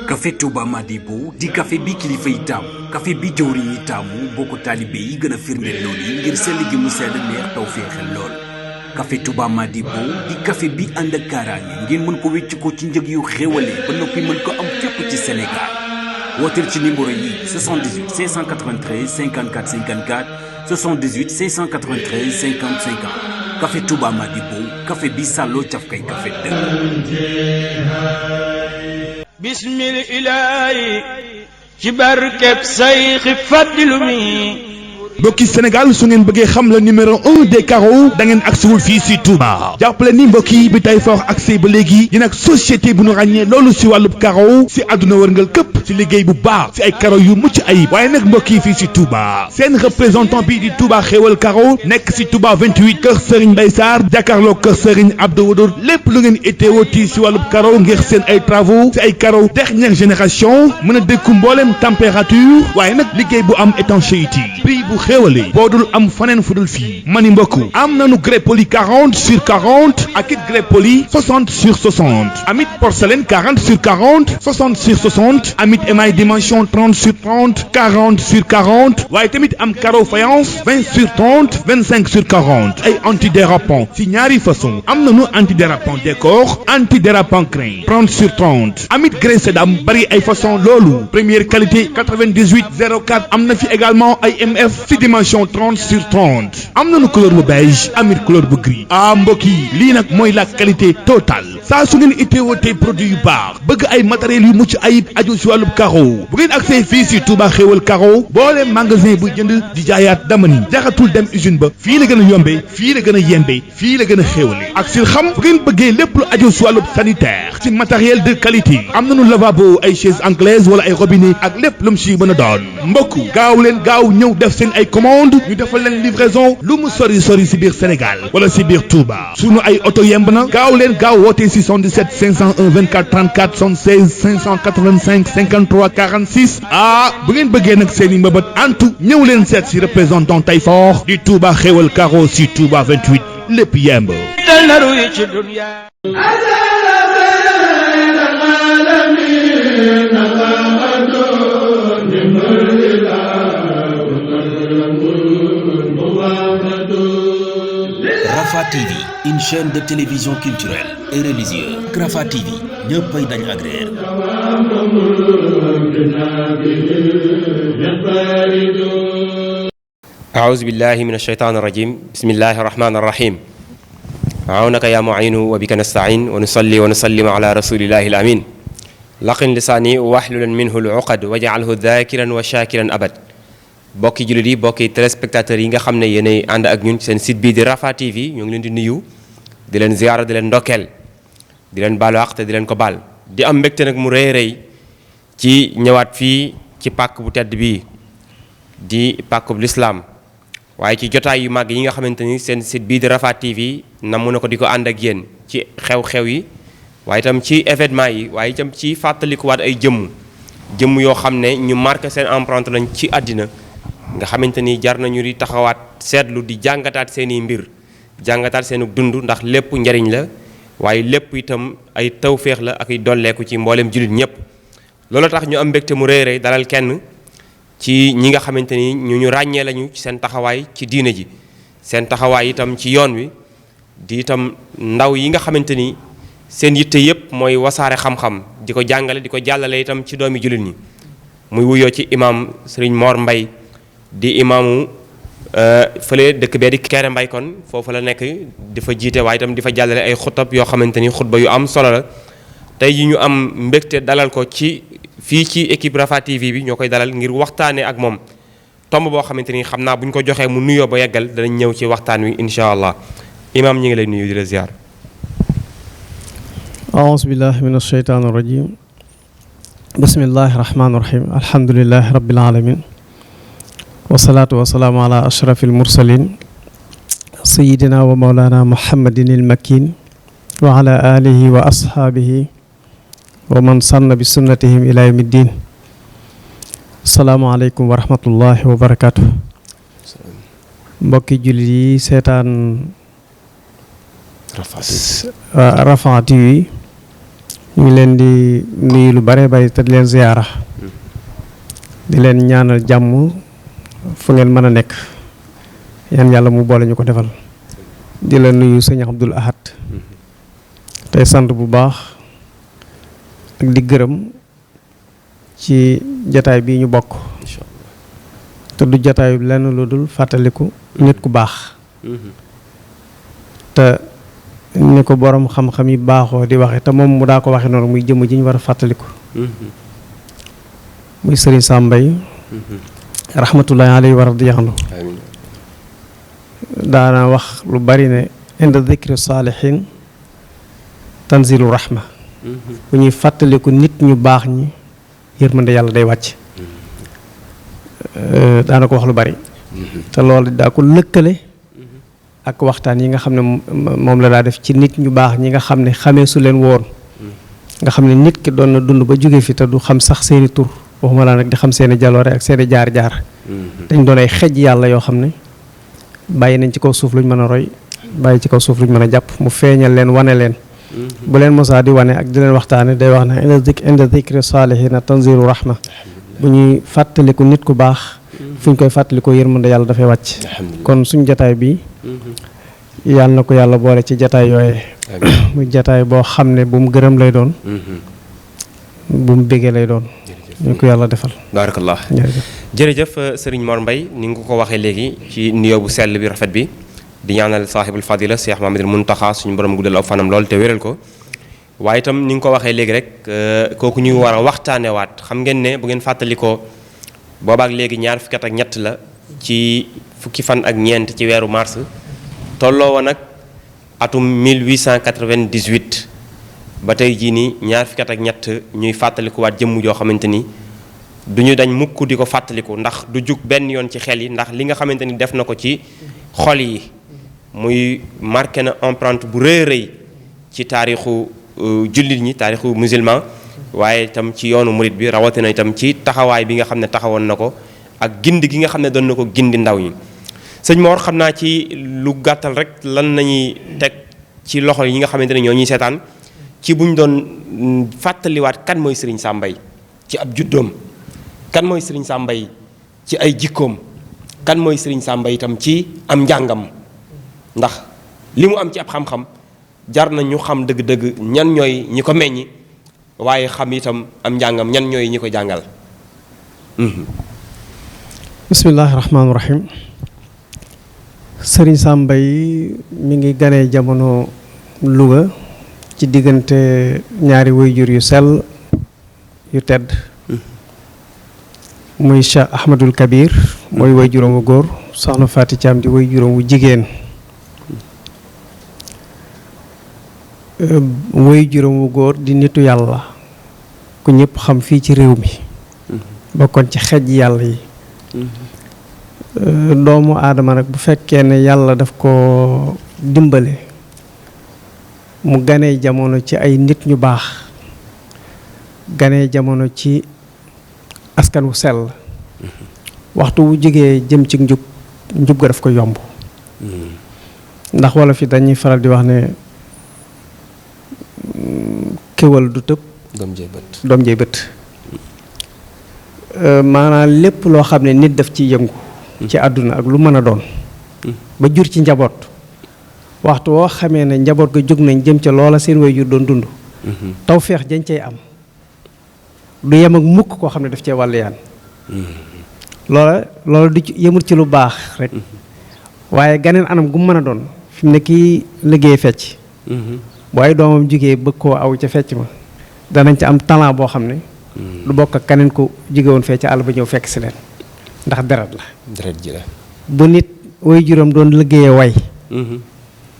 café Touba Madibo di café bi kilifa yi taamu café bi jëwriñ yi taamu bokk taalibe yi gën a firndeel lool yi ngir sell gi mu sell neex taw féexal lool café Touba Madibo di café bi ànd ak kaaraange ngeen mën ko wecc ko ci njëg yu xéwale ba noppi mën ko am fépp ci Sénégal wooteel ci numéro yi 78 593 54 54 78 593 50 50 café Touba Madibo café bi sàlloo cafkay café dëgg. bismil ilaahi ci barkeb sayxi faddilu mi mbokki Sénégal su ngeen bëggee xam la numéro 1 des carreaux da ngeen agsiwul fii si Touba jàppale ni mbokk yi bi tay fort accès ba léegi di nag société bu ñu ràññee loolu si wàllub carreau si àdduna wërngal këpp si liggéey bu baax si ay carreau yu mucc ayib waaye nag mbokk yi fii si Touba seen représentant bi di Touba xéewal carreau nekk si Touba 28 kër Serigne Mbaye Sarr jàkkaarloo kër Serigne Abdou Wadour lépp lu ngeen itteewoti si wàllub carreau ngir seen ay travaux si ay carreau dernière génération mën a dékku mbooleem température waaye nag liggéey bu am étanchéité prix bu xéewale boo dul am faneen fu dul fii mani mbokk am nanu grès poli 40 sur 40 ak it grès poli 60 sur 60 amit porcelaine 40 sur 40 60 sur 60 amit émail dimension 30 sur 30 40 sur 40 waaye tamit am carreau faïence 20 sur 30 25 sur 40 ay antidérapant si ñaari façon am nanu antidérapant décor antidérapant crin 30 sur 30 amit grès sédam bari ay façon loolu première qualité 98 04 am na fi également ay MF si dimension 30 sur 30 am nañu couleur bu beige amit couleur bu gris mbokk yi lii nag mooy la qualité totale saa su ngeen itteewatee produit yu baax bëgg ay matériels yu mucc ayib aju si wàllub carreau bu ngeen accès fii si Touba xéewal carreau boole magasin bu jënd di jaayaat damani jaxatul dem usine ba fii la gën a yombee fii la gën a yembee fii la gën a xéewale ak si xam bu ngeen bëggee lépp lu aju si wàllub sanitaire si matériel de qualité am nañu lavabo ay chaise anglaise wala ay robinet ak lépp lu mu si mën a doon mbokk gaaw leen gaaw ñëw def seen ay commande ñu defal leen livraison lu mu sori sori si biir Sénégal wala si biir Touba sunu ay oto yemb na gaaw leen gaaw woote 77 501 24 34 76 585 53 46 bu ngeen bëggee nag seen i mbëbët antu ñëw leen seet si représentant Tayfort di Touba xéwal carreau si Touba 28 lépp yemb. Rafah TV, une chaîne de télévision culturelle et religieuse. Rafah TV, ñëppay dañ agréer. أعوذ بالله من الشيطان الرجيم بسم الله الرحمن الرحيم عونك يا معين وبك نستعين ونصلي ونسلم على رسول الله الأمين لقن لساني واحلل منه العقد واجعله ذاكرا وشاكرا أبد bokki jullit yi bokki téléspectateurs yi nga xam ne yéenay ànd ak ñun seen site bii di Rafah TV ñu ngi leen di nuyu di leen ziyaara di leen ndokkeel di leen baalu àq te di leen ko baal di am mbégte nag mu rëy rëy ci ñëwaat fii ci pàkk bu tedd bii di pàkk bu lislaam waaye ci jotaay yu màgg yi nga xamante ni seen site bii di Rafah TV namm na ko di ko ànd ak yéen ci xew-xew yi waaye itam ci événement yi waaye itam ci fàttalikuwaat ay jëmm yoo xam ne ñu marqué seen empreinte lañ ci àddina nga xamante ni jar nañu di taxawaat seetlu di jàngataat seeni mbir jàngataat seenu dund ndax lépp njariñ la waaye lépp itam ay tawféex la ak ay dolleeku ci mboolem jullit ñëpp loolu tax ñu am mbégte mu rëy rëy dalal kenn ci ñi nga xamante ni ñu ràññee lañu ci seen taxawaay ci diine ji seen taxawaay itam ci yoon wi di itam ndaw yi nga xamante ni seen yitte yëpp mooy wasaare xam-xam di ko jàngale di ko jàllale itam ci doomi jullit ñi muy wuyoo ci imam Serigne Mor Mbaye di imaamu fële dëkk bee di Kéré Mbay kon foofu la nekk di fa jiite waaye itam di fa jàllale ay xutab yoo xamante ni xutba yu am solo la tey yi ñu am mbégte dalal ko ci fii ci équipe Rafah TV bi ñoo koy dalal ngir waxtaane ak moom tomb boo xamante ni xam naa bu ñu ko joxee mu nuyoo ba yeggal danañ ñëw ci waxtaan wi incha allah imaam ñi ngi lay nuyu di la ziar. aouzu billahi min asheytaan irrajim bismillahi rahmaani rahim alhamdulilahi rabbil alamin wasalaatu wasalaamu ala ashraf almursalin sayidina wa maulana muhammadin almakin wa ala alihi wa ashaabihi wa man sanna bi sunnatihim ila yawmi ddin asalaamualeykum wa rahmatullahi wa barakatuh mbokki jullit yi seetaan Rafah TV ñu ngi leen di nuyu lu bare bari te di leen ziyaara di leen ñaanal jàmm fu ngeen mën a nekk yan yàlla mu boole ñu ko defal di la nuyu sëñ Abdul Ahad tey sant bu baax ak di gërëm ci jataay bii ñu bokk te du jataay lenn lu dul fàttaliku nit ku baax te ni ko borom xam-xam yi baaxoo di waxe te moom mu daa ko waxe noonu muy jëmm ji ñu war a fàttaliku muy Serigne Sam Mbaye rahmatullahi alayhi wa radiyallahu daana wax lu bari ne inda dhikri saalihin tanzilu rahma bu ñuy fàttaliku nit ñu baax ñi yërmande yàlla day wàcc daana ko wax lu bari te loolu daa ko lëkkale ak waxtaan yi nga xam ne moom la daa def ci nit ñu baax ñi nga xam ne xamee su leen woon nga xam ne nit ki doon na dund ba jóge fi te du xam sax seeni tur waxuma laa nag di xam seeni jaloore ak seeni jaar-jaar dañ doon ay xej yàlla yoo xam ne bàyyi nañ ci kaw suuf luñ mën a roy bàyyi ci kaw suuf luñ mën a jàpp mu feeñal leen wane leen bu leen mosaa di wane ak di leen waxtaane day wax ne inda dhikri saalihiina tanzilu rahma bu ñuy fàttaliku nit ku baax fu ñu koy fàttalikoo yërmande yàlla dafay wàcc kon suñ jataay bi yàlla na ko yàlla boole ci jataay yooyee muy jataay boo xam ne bu mu gërëm lay doon bu mu bégee lay doon ñu ko yàlla defal baarakallah jërëjëf Serigne Mor Mbaye ni nga ko waxee léegi ci nuyoo bu sell bi rafet bi di ñaanal saaxibul fadila Cheikh Mahamadul Muntaxa suñu borom guddal aw fanam lool te wéral ko waaye itam ni nga ko waxee léegi rek kooku ñu war a waxtaanewaat xam ngeen ne bu ngeen fàttalikoo boobaak léegi ñaar fukki at ak ñett la ci fukki fan ak ñeent ci weeru mars tolloo woon nag atum 1898 ba tey jii nii ñaar fukki at ak ñett ñuy fàttalikuwaat jëmm joo xamante ni du ñu dañ mukk di ko fàttaliku ndax du jug benn yoon ci xel yi ndax li nga xamante ni def na ko ci xol yi muy marqué na empreinte bu rëy rëy ci taarixu jullit ñi taarixu musulman waaye itam ci yoonu murit bi rawatina itam ci taxawaay bi nga xam ne taxawoon na ko ak gindi gi nga xam ne doon na ko gindi ndaw ñi sëñ Mor xam naa ci lu gàttal rek lan nañuy teg ci loxo yi nga xamante ne ñoo ñuy seetaan ci buñ doon fàttaliwaat kan mooy Serigne Sam Mbaye ci ab juddoom kan mooy Serigne Sam Mbaye ci ay jikkoom kan mooy Serigne Sam Mbaye itam ci am njàngam ndax li mu am ci ab xam-xam jar na ñu xam dëgg-dëgg ñan ñooy ñi ko meññi waaye xam itam am njàngam ñan ñooy ñi ko jàngal. bismillahi rahmaani rahim. Serigne Sam Mbaye mi ngi ganee jamono Louga ci diggante ñaari wayjur yu sell yu tedd muy Cheikh Ahmadul Kabir mooy wayjuram wu góor soxna Faati Caam di wayjuram wu jigéen wayjuram wu góor di nitu yàlla ku ñëpp xam fii ci réew mi bokkoon ci xej yàlla yi doomu aadama nag bu fekkee ne yàlla daf ko dimbale mu ganee jamono ci ay nit ñu baax ganee jamono ci askan wu sell waxtu wu jógee jëm ci njub ga daf ko yomb ndax wala fi dañuy faral di wax ne kéwal du tëb doom jey bët maanaam lépp loo xam ne nit daf ci yëngu ci àdduna ak lu mën a doon ba jur ci njaboot waxtu woo xamee ne njaboot ga jóg nañ jëm ca loola seen waajur doon dund tawfeex jañ cay am du yem ak mukk koo xam ne daf cee wàll yaan loola du ci yemul ci lu baax rek waaye ganeen anam gu mën a doon fi mu ne kii liggéey fecc bu ay doomam jógee bëgg koo aw ca fecc ma danañ ca am talent boo xam ne du bokk ak keneen ko jóge woon fee ca àll ba ñëw fekk si leen ndax deret ji la bu nit way juróom doon liggéeyee way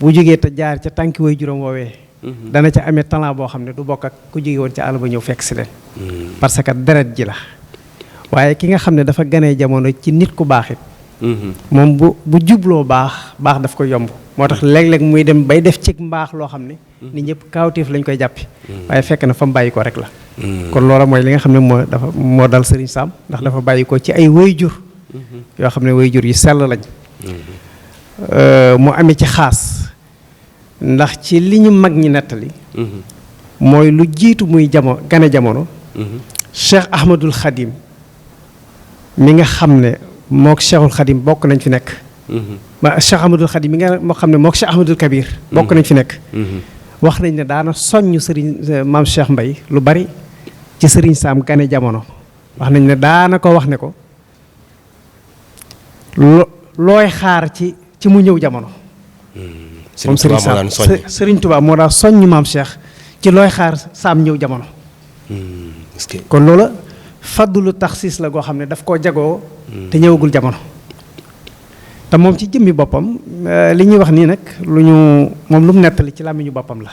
bu jógee te jaar ca tànki way juróom woowee dana ca amee talent boo xam ne du bokk ak ku jóge woon ca àll ba ñëw fekk si leen parce que deret ji la waaye ki nga xam ne dafa ganee jamono ci nit ku baax it moom bu jubloo baax daf ko yomb moo tax léeg-léeg muy dem bay def ci mbaax loo xam ne nit ñëpp kaawteef lañ koy jàppi waaye fekk na fa mu bàyyi ko rek la kon loola mooy li nga xam ne moo dal Serigne Sam ndax dafa bàyyi ko ci ay wayjur yoo xam ne wayjur yi sell lañ mu amee ci xaas ndax ci li ñu mag ñi nettali mooy lu jiitu muy gane jamono Cheikh Ahmadul Khadim mi nga xam ne mook Cheikhul Khadim bokk nañ fi nekk ma Cheikh Ahmadul Khadim mi nga moo xam ne mook Cheikh Ahmadul Kabir bokk nañ fi nekk wax nañ ne daana soññ sëriñ maam Cheikh Mbay lu bari ci sëriñ Saam gane jamono wax nañ ne daana ko wax ne ko looy xaar ci mu ñëw jamono moom sëriñ Tuubaa moo daa soññ maam Cheikh ci looy xaar Saam ñëw jamono kon loola faddulu taxsiis la goo xam ne daf koo jagoo te ñëwagul jamono te moom ci jëmmi boppam li ñuy wax nii nag moom lu mu nettali ci làmmiñu boppam la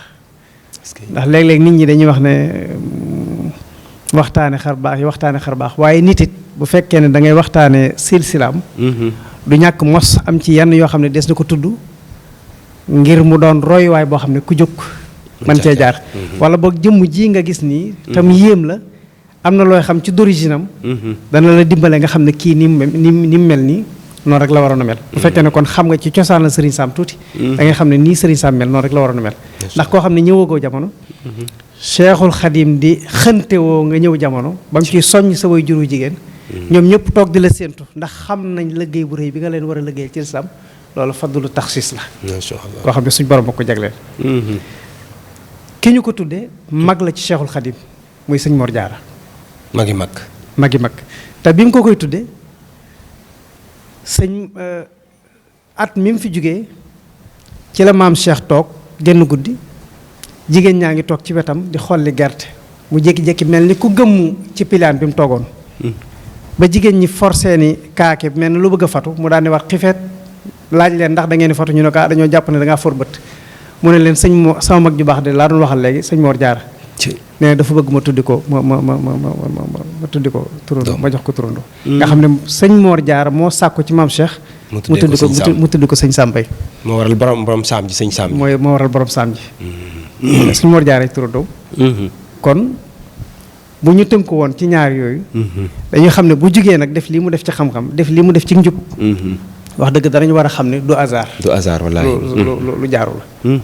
ndax léeg-léeg nit ñi dañuy wax ne waxtaane xar baax waaye nit it bu fekkee ne da ngay waxtaane silsilaam du ñàkk mos am ci yenn yoo xam ne des na ko tudd ngir mu doon royuwaay boo xam ne ku jóg man cee jaar wala boog jëmm ji nga gis nii tam yéem la am na looy xam ci d'origine am dana la dimbale nga xam ne kii ni mu mel nii noonu rek la waroon a mel bu fekkee ne kon xam nga ci cosaan la Serigne Sam tuuti da ngay xam ne nii Serigne Sam mel noonu rek la waroon a mel ndax koo xam ne ñëwagoo jamono Cheikhul Khadim di xëntewoo nga ñëw jamono ba mu ciy soññ sa way juru jigéen ñoom ñëpp toog di la séentu ndax xam nañ liggéey bu rëy bi nga leen war a liggéeyal ci lislaam loolu fadlu taxsiis la koo xam ne suñ borom ba ko jagleel ki ñu ko tuddee mag la ci Cheikhul Khadim muy sëñ Mor Diarra magi mag te bi mu ko koy tuddee sëñ at mi mu fi jógee ci la maam Cheikh toog genn guddi jigéen ñaa ngi toog ci wetam di xolli gerte mu jékki-jékki mel ni ku gëmmu ci pilaan bi mu toogoon ba jigéen ñi forcé ni kaake mel ni lu bëgg a fatu mu daan di wax xifeet laaj leen ndax da ngeen di fatu ñu ne ko dañoo jàpp ne da ngaa for bët mu ne leen sama mag ju baax de laa doon waxal léegi sëñ Mor Diarra nee dafa bëgg ma tuddi ko ma tuddi ko turando ma jox ko turando nga xam ne sëñ Mor Diarra moo sàkku ci maam Cheikh mu tuddi ko sëñ Sam Mbaye moo waral borom saam ji sëñ Sam ji moo waral borom saam ji sëñ Mor Diarra turando kon bu ñu tënk woon ci ñaar yooyu dañuy xam ne bu jugee nag def lii mu def ci xam-xam def lii mu def ci njub wax dëgg danañu war a xam ne du hasard wallaahi lu jaaru la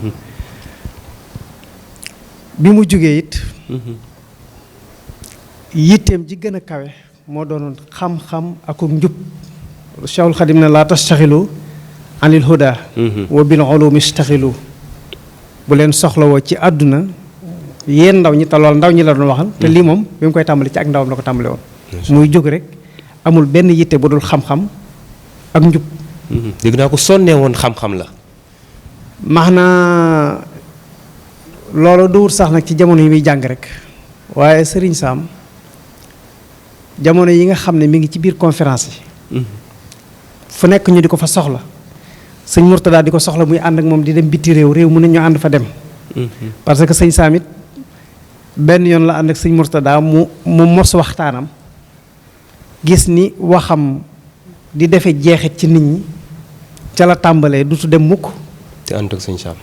bi mu jugee it yitteem ji gën a kawe moo doonoon xam-xam ak njub Cheikhul Khadim ne laa tastaxilu anil huda wa bil ulumi istaxilu bu leen soxlawoo ci àdduna yéen ndaw ñi te lool ndaw ñi la doon waxal te lii moom bi mu koy tàmbali ci ak ndawam la ko tàmbali woon muy jóg rek amul benn yitte bu dul xam-xam ak njub dégg naa ko sonnee woon xam-xam la max na loolu du wut sax nag ci jamono yi muy jàng rek waaye Serigne Sam jamono yi nga xam ne mi ngi ci biir conférence yi fu nekk ñu di ko fa soxla sëñ Mourtada di ko soxla muy ànd ak moom di dem bitti réew mu ne ñu ànd fa dem parce que sëñ Sam it benn yoon la ànd ak sëñ Mourtada mu mos waxtaanam gis ni waxam di defe jeexit ci nit ñi ca la tàmbalee dutu dem mukk te ànd ak sëñ Sam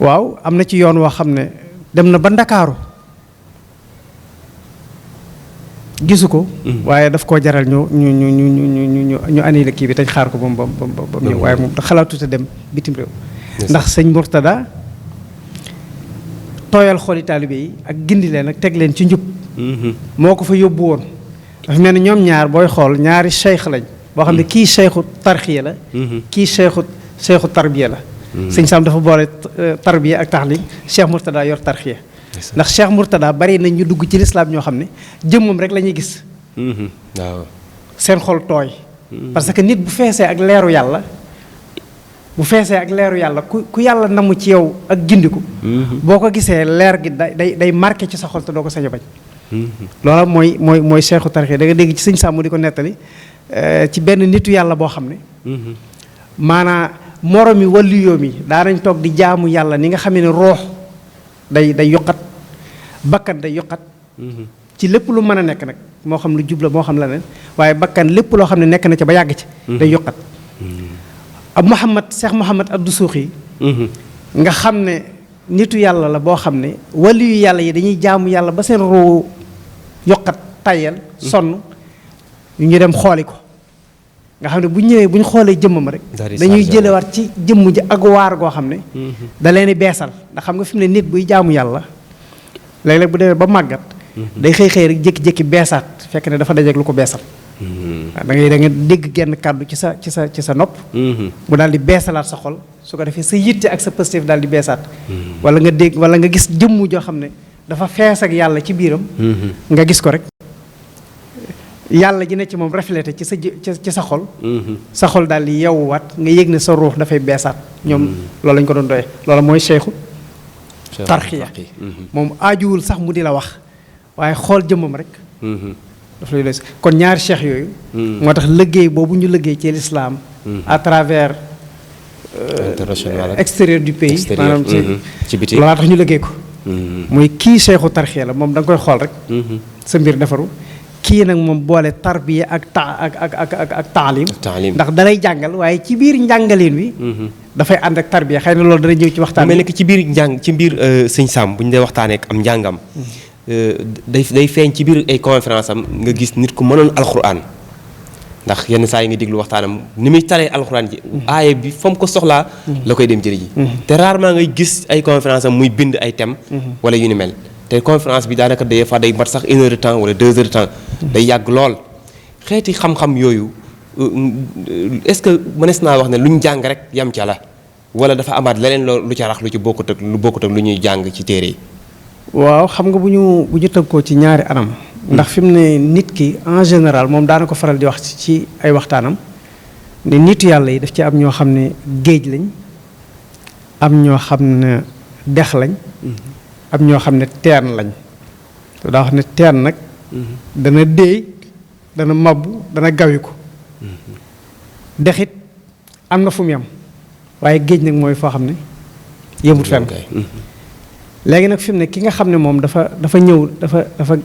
waaw am na ci yoon woo xam ne dem na ba Ndakaaru gisu ko waaye daf koo jaral ñu annulé kii bi tañ xaar ko ba mu ñëw waaye moom da xalaatute dem bitim réew ndax sëñ Mourtada tooyal xooli taalibe yi ak gindi leen ak teg leen ci njub moo ko fa yóbbu woon dafa mel ni ñoom ñaar booy xool ñaari cheikh lañ boo xam ne kii cheikhu tarxiya la kii cheikhu tarbiya la sëñ Sam dafa boole tarbiya ak taxlim Cheikh Mourtada yor tarxiya ndax Cheikh Mourtada bari nañ ñu dugg ci lislaam ñoo xam ne jëmmam rek la ñuy gis waaw seen xol tooy parce que nit bu feesee ak leeru yàlla ku yàlla namu ci yow ak gindiku boo ko gisee leer gi day marqué ci sa xol te doo ko sañ a bañ loola mooy cheikhu tarxiya da nga dégg ci sëñ Sam mu di ko nettali ci benn nitu yàlla boo xam ne maanaa moromi walliyoo mi daanañ toog di jaamu yàlla ni nga xam ne roox day yokkat bakkan day yokkat ci lépp lu mën a nekk nag moo xam lu jubla moo xam la nen waaye bakkan lépp loo xam ne nekk na ca ba yàgg ci day yokkat ab Cheikh Mouhamad Abdou Souxi nga xam ne nitu yàlla la boo xam ne waliyu yàlla yi dañuy jaamu yàlla ba seen roo yokkat tayal sonn ñu dem xooli ko nga xam ne bu ñëwee bu ñu xoolee jëmmam rek dañuy jëlewaat ci jëmm ji ak waar goo xam ne da leen di beesal ndax xam nga fi mu ne nit buy jaamu yàlla léeg-léeg bu demee ba màggat day xëy rek jékki-jékki beesaat fekk ne dafa dajeeg lu ko beesal da nga dégg genn kàddu ci sa nopp mu daal di beesalaat sa xol su ko defee sa yitte ak sa positif daal di beesaat wala nga dégg wala nga gis jëmm joo xam ne dafa fees ak yàlla ci biiram nga gis ko rek yàlla ji ne ci moom reflété ci sa xol sa xol daal di yewwaat nga yëg ne sa ruux dafay beesaat ñoom loolu lañ ko doon doyee loolu mooy cheikhu tarxiya moom aajuwul sax mu di la wax waaye xool jëmmam rek daf lay doy kon ñaari cheikh yooyu moo tax liggéey boobu ñu liggéey ci l'islam à travers extérieur du pays maanaam ci biti loolaa tax ñu liggéey ko muy kii cheikhu tarxiya la moom da nga koy xool rek sa mbir defaru kii nag moom boole tarbiya ak taalim ndax dalay jàngal waaye ci biir njàngaleen wi dafay ànd ak tarbiya xëy na loolu dana ñëw ci waxtaan mel ni ci biir njàng ci biir sëñ Sam bu ñu dee waxtaanee ak am njàngam day feeñ ci biir ay conférence am nga gis nit ku mënoon alxuraan ndax yenn saa yi nga déglu waxtaanam ni muy taree alxuraan ji aaye bi fa mu ko soxlaa la koy dem jëli ji te rarement ngay gis ay conférence am muy bind ay thème wala yu ni mel te conférence bi daanaka day fa day mat sax 1 heure de temps wala 2 heures de temps day yàgg lool xeeti xam-xam yooyu est-ce que mënees naa wax ne lu ñu jàng rek yam ca la wala dafa amaat leneen lu ca rax lu ci bokkut ak lu ñuy jàng ci téere yi. waaw xam nga bu ñu tënkoo ci ñaari anam. ndax fi mu ne nit ki en général moom daana ko faral di wax ci ay waxtaanam ne nitu yàlla yi daf ci am ñoo xam ne géej lañ am ñoo xam ne dex lañ. am ñoo xam ne teen lañ daa wax ne teen nag dana déey dana mabbu dana gawiku dexit am na fu mu yem waaye géej nag mooy foo xam ne yëmut fenn léegi nag fi mu ne ki nga xam ne moom dafa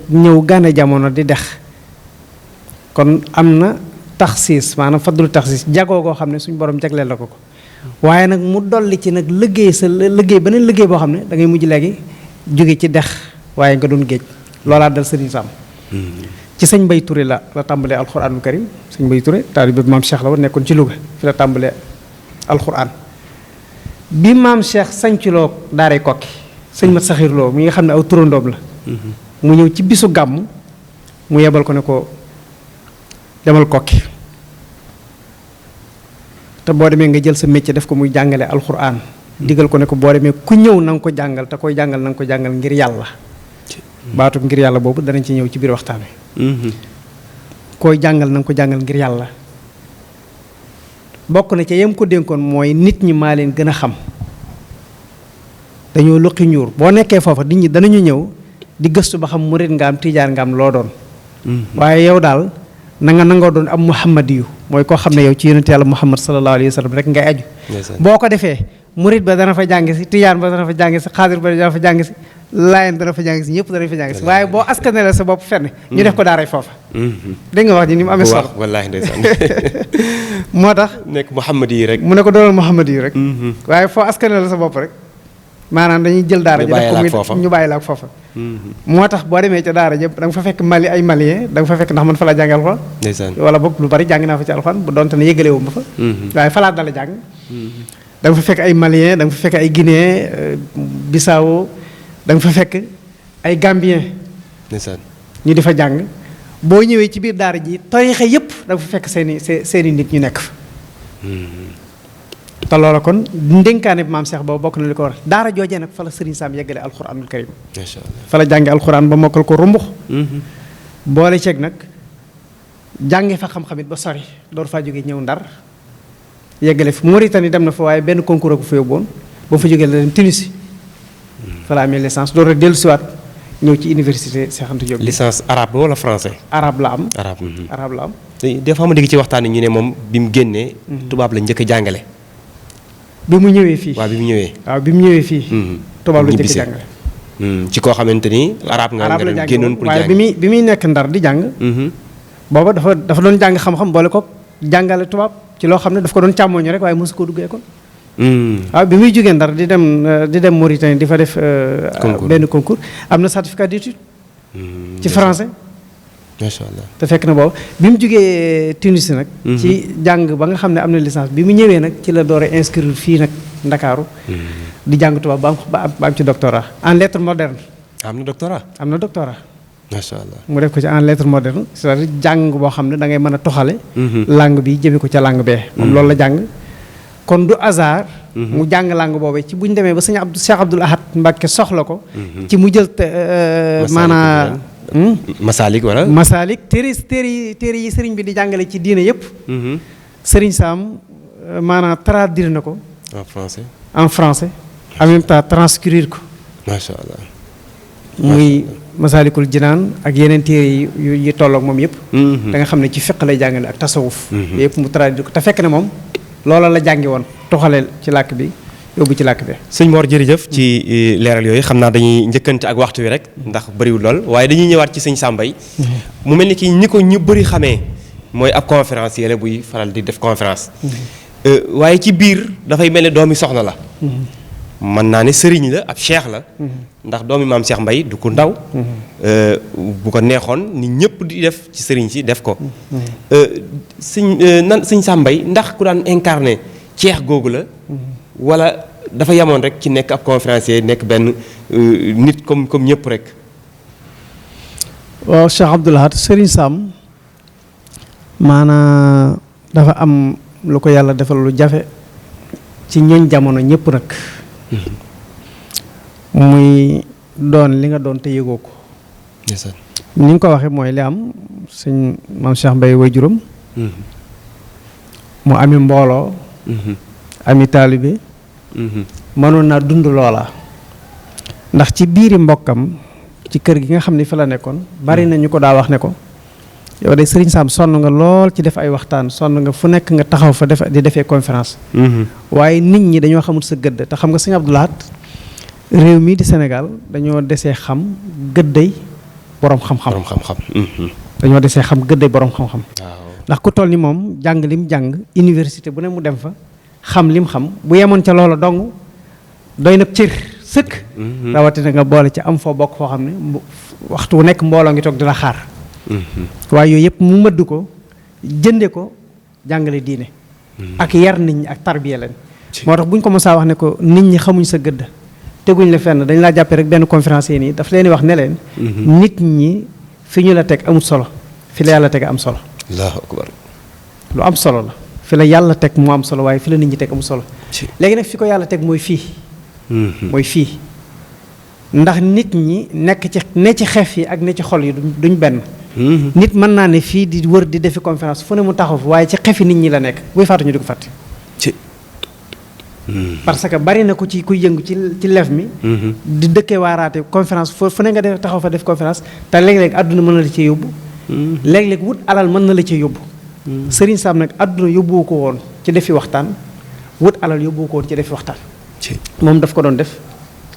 ñëw gane jamono di dex kon am na taxsiis maanaam fadlu taxsiis jagoo koo xam ne suñu borom jagleel la ko waaye nag mu dolli ci nag liggéey beneen liggéey boo xam ne da ngay mujj léegi jóge ci dex waaye nga doon géej loolaa dal sëriñ Sam ci sëñ Mbay Touré la tàmbalee alxuraanul karim sëñ Mbay Touré taalibe bi maam Cheikh la woon nekkoon ci Louga fi la tàmbalee alxuraan bi maam Cheikh sañculoo daaray Kokki sëñ Mat Saxiir Lo mi nga xam ne aw turandoom la mu ñëw ci bisu gàmm mu yebal ko ne ko demal Kokki te boo demee nga jël sa métier def ko muy jàngale alxuraan digal ko ne ko boo demee ku ñëw na nga ko jàngal te koy jàngal na nga ko jàngal ngir yàlla baatu ngir yàlla boobu danañ ci ñëw ci biir waxtaan wi koy jàngal na nga ko jàngal ngir yàlla bokk na ca yem ko dénkoon mooy nit ñi maa leen gën a xam dañoo luqi ñuur boo nekkee foofa nit ñi danañu ñëw di gëstu ba xam murit nga am tijaan nga am loo doon waaye yow daal na nga nangoo doon am muhammadiyu mooy koo xam ne yow ci yonent yàlla muhammad sallallahu alayhi wa sallam rek ngay aju boo ko defee murit ba dana fa jàng si tijaan ba dana fa jàng si xaadir ba dana fa jàng si laayeen dana fa jàng si ñëpp dana fa jàng si waaye boo askanale sa bopp fenn ñu def ko daaray foofa dégg nga wax ji ni mu amee solo wallaahi ndeysaan moo tax nekk muhammad yi rek mu ne ko doonal muhammad yi rek waaye foo askanale sa bopp rek maanaam dañuy jël daara ji def ko ñu bàyyi la ak foofa moo tax boo demee ca daara jëpp da nga fa fekk Mali ay malien da nga fa fekk ndax man fa la jàngi alxuraan wala boog lu bari jàng naa fa ci alxuraan bu doonte ne yëgale wu ma fa waaye fa laa dala jàng da nga fa fekk ay malien da nga fa fekk ay guinéen Bissau da nga fa fekk ay gambien ñu di fa jàng boo ñëwee ci biir daara ji tariixa yépp da nga fa fekk seeni nit ñu nekk fa te loola kon ndénkaane bi maam Cheikh boobu bokk na li ko war daara joojee nag fa la Serigne Sam yeggale alxuraanul karim fa la jànge alxuraan ba mokkal ko rumbux boole ceeg nag jànge fa xam-xamit ba sori door faa jógee ñëw Ndar yeggale fi Mauritanie dem na fa waaye benn concours ko fa yóbboon ba fa jógee la dem Tunisie fa la amee licence door a dellusiwaat ñëw ci université Cheikh Anta Diop licence arabe wala français arabe la am arabe la am des fois ma dégg ci waxtaan ñu ne moom bi mu génnee tubaab la njëkk a jàngale bi mu ñëwee fii waaw bi mu ñëwee fii tubaab la njëkk a jàngale ci koo xamante ni arabe nga la génnoon pour jàng waaye bi muy nekk Ndar di jàng booba dafa doon jàng xam-xam boole ko jàngale tubaab ci loo xam ne daf ko doon càmmooñu rek waaye mosu koo duggee école waaw bi muy jógee Ndar di dem Mauritanie di fa def benn concours am na certificat d'étude ci français macha allah te fekk na boobu bi mu jógee Tunisie nag ci jàng ba nga xam ne am na licence bi mu ñëwee nag ci la door a inscrire fii nag Ndakaaru di jàng tubaab ba am ci doctorat en lettres modernes am na doctorat. am na doctorat. macha allah mu def ko ci en lettres modernes c'est-à-dire jàng boo xam ne da ngay mën a toxale. langue bi jëme ko ca langue bee. moom loolu la jàng. kon du hasard. mu jàng langue boobee ci bu ñu demee ba sëñ Cheikh Abdoul Ahad Mbacké soxla ko. ci mu jël maanaa. Masalik wala. Masalik téere yi sëriñ bi di jàngale ci diine yëpp. sëriñ Sam maanaam traduire na ko. en français en même temps transcrire ko. macha allah. muy Masalikul Jinaan ak yeneen téere yi tolloog moom yëpp. da nga xam ne ci fiq lay jàngale ak tasawuf. yëpp mu traduire ko te fekk ne moom loola la jàngi woon toxaleel ci làkk bi yóbbu ci làkk bi. sëñ Mor jërëjëf ci leeral yooyu xam naa dañuy njëkkante ak waxtu wi rek ndax bëriwul lool waaye dañuy ñëwaat ci sëñ Sambay mu mel ni ki ñi ko ñu bëri xamee mooy ab conférencier la buy faral di def conférence. waaye ci biir dafay mel ne doomi soxna la. mën naa ne sëriñ la ab cheikh la. ndax doomi maam Cheikh Mbay du ko ndaw. bu ko neexoon ni ñëpp di def ci sëriñ si def ko. sëñ Sambay ndax ku daan incarné ceex googu la. wala dafa yamoon rek ci nekk ab conférencier nekk benn nit comme ñëpp rek. waaw Cheikh Abdoul Ahad Serigne Sam maanaa dafa am lu ko yàlla defal lu jafe ci ñooñ jamono ñëpp nag. muy doon li nga doon te yëgoo ko. ni nga ko waxee mooy li am sëñ maam Cheikh Mbaye waajuram. mu ami mbooloo. ami taalibe. mënoon naa dund loola. ndax ci biiri mbokkam ci kër gi nga xam ne fi la nekkoon bari na ñu ko daa wax ne ko yow de Serigne Sam sonn nga lool ci def ay waxtaan sonn nga fu nekk nga taxaw fa di defee conférence. waaye nit ñi dañoo xamul sa gëdd te xam nga sëñ Abdoul Ahad réew mii di Sénégal dañoo desee xam gëdday borom xam-xam. dañoo desee xam gëdday borom xam-xam. ndax ku toll ni moom jàng lim jàng université bu ne mu dem fa. xam lim xam bu yemoon ca loola dong doy na cër sëkk. rawatina nga boole ci am foo bokk foo xam ne waxtu wu nekk mbooloo ngi toog di la xaar. waaye yooyu yëpp mu mëdd ko jënde ko jàngale diine. ak yar nit ñi ak tarbiya leen. moo tax bu ñu ko mosaa wax ne ko nit ñi xamuñ sa gëdd teguñ la fenn dañ laa jàppee rek benn conférencier nii daf leen di wax ne leen. nit ñi fi ñu la teg amul solo fi la yàlla teg am solo. Allahu akbar. lu am solo la. fi la yàlla teg mu am solo waaye fi la nit ñi teg amul solo. léegi nag fi ko yàlla teg mooy fii. mooy fii ndax nit ñi ne ci xef yi ak ne ci xol yi duñ benn. nit mën naa ne fii di wër di defi conférence fu ne mu taxaw fa waaye ci xefi nit ñi la nekk buy faatu ñu di ko fàtte. parce que bari na ku kuy yëngu ci lef mi. di dëkkee waaraate conférence fu ne nga def taxaw fa def conférence te léeg-léeg àdduna mën na la ci yóbbu. léeg-léeg wut alal mën na la ci yóbbu. Serigne Sam nag àdduna yóbbuwu ko woon ci defi waxtaan wut alal yóbbuwu ko woon ci defi waxtaan. moom daf ko doon def